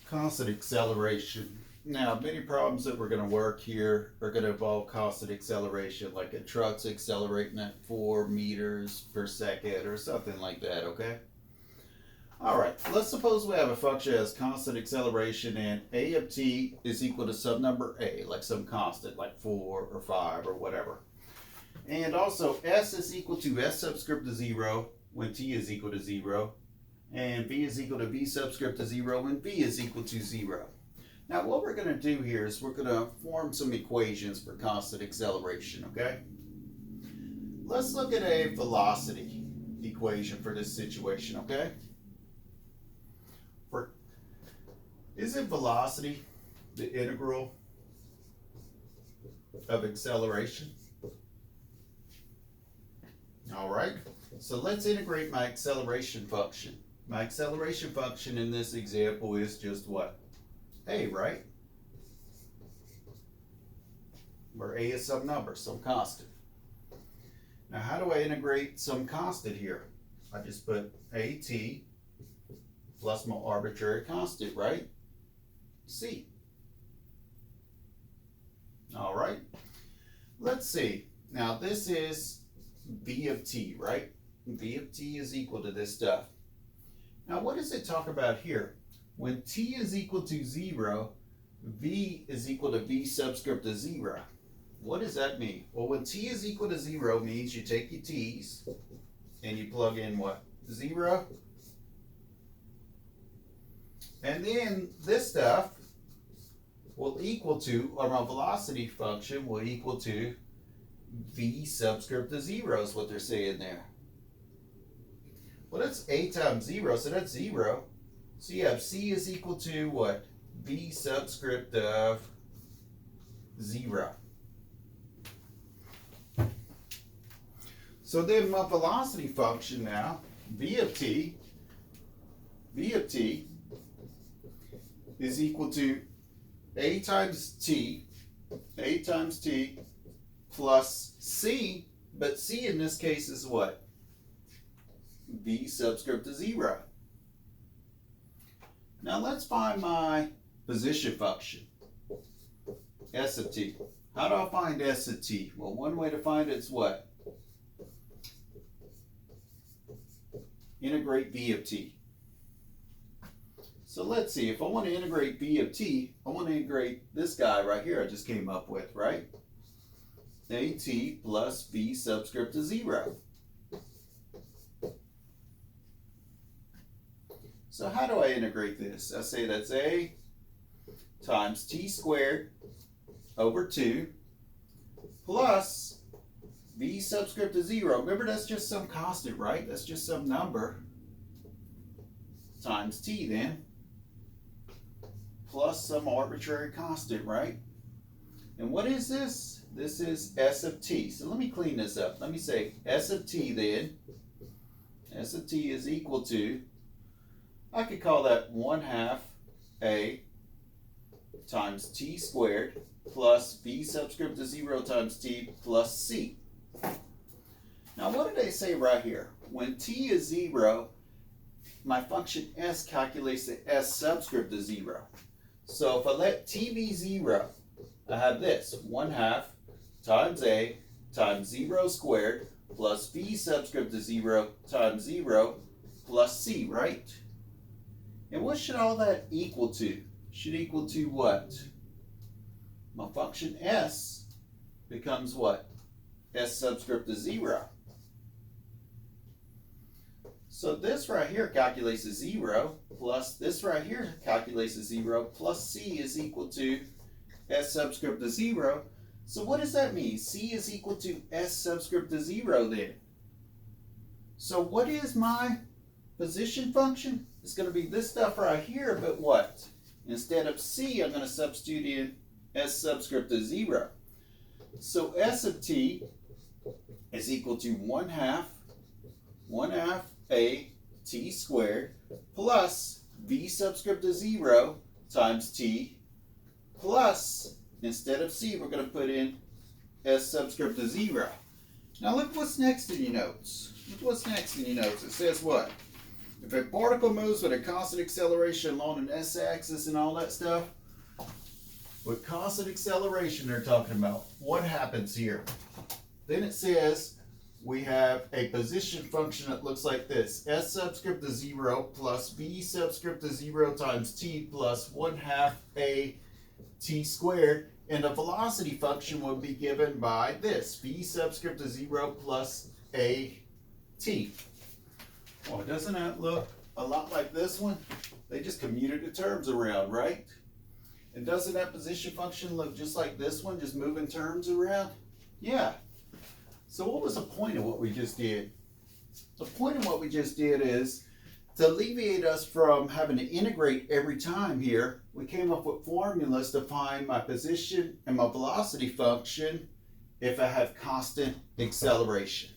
Constant acceleration. Now, many problems that we're going to work here are going to involve constant acceleration, like a truck's accelerating at 4 meters per second or something like that, okay? All right, let's suppose we have a function that has constant acceleration and a of t is equal to some number a, like some constant, like 4 or 5 or whatever. And also, s is equal to s subscript to 0 when t is equal to 0, and v is equal to v subscript to 0 when v is equal to 0. Now what we're going to do here is we're going to form some equations for constant acceleration, okay? Let's look at a velocity equation for this situation, okay? Isn't velocity the integral of acceleration? All right, so let's integrate my acceleration function. My acceleration function in this example is just what? A, right? Where a is some number, some constant. Now how do I integrate some constant here? I just put at plus my arbitrary constant, right? C. All right, let's see. Now this is v of t, right? V of t is equal to this stuff. Now what does it talk about here? When t is equal to 0, v is equal to v subscript to 0. What does that mean? Well, when t is equal to 0 means you take your t's and you plug in what? 0. And then this stuff will equal to, or my velocity function will equal to v subscript to 0 is what they're saying there. Well, that's a times 0, so that's 0. So you have c is equal to what? V subscript of 0. So then my velocity function now, v of t is equal to a times t plus c, but c in this case is what? V subscript to 0. Now let's find my position function, s of t. How do I find s of t? Well, one way to find it is what? Integrate v of t. So let's see, if I want to integrate v of t, I want to integrate this guy right here I just came up with, right? At plus v subscript to 0. So how do I integrate this? I say that's a times t squared over 2 plus v subscript to 0. Remember, that's just some constant, right? That's just some number times t then, plus some arbitrary constant, right? And what is this? This is s of t. So let me clean this up. Let me say s of t then. S of t is equal to, I could call that 1/2 a times t squared plus v subscript to 0 times t plus c. Now what do they say right here? When t is 0, my function s calculates the s subscript to 0. So if I let t be 0, I have this, 1/2 times a times 0 squared plus v subscript to 0 times 0 plus c, right? And what should all that equal to? Should equal to what? My function s becomes what? S subscript to 0. So this right here calculates a 0 plus this right here calculates a 0 plus c is equal to s subscript to 0. So what does that mean? C is equal to s subscript to 0 then. So what is my position function? It's going to be this stuff right here, but what? Instead of c, I'm going to substitute in s subscript to 0. So s of t is equal to 1/2 a t squared plus v subscript to 0 times t plus, instead of c, we're going to put in s subscript to 0. Now look what's next in your notes. Look what's next in your notes. It says what? If a particle moves with a constant acceleration along an s-axis and all that stuff, with constant acceleration they're talking about, what happens here? Then it says we have a position function that looks like this. S subscript to 0 plus v subscript to 0 times t plus 1/2 a t squared. And the velocity function will be given by this, v subscript to 0 plus a t. Well, doesn't that look a lot like this one? They just commuted the terms around, right? And doesn't that position function look just like this one, just moving terms around? Yeah. So what was the point of what we just did? The point of what we just did is to alleviate us from having to integrate every time here, we came up with formulas to find my position and my velocity function if I have constant acceleration.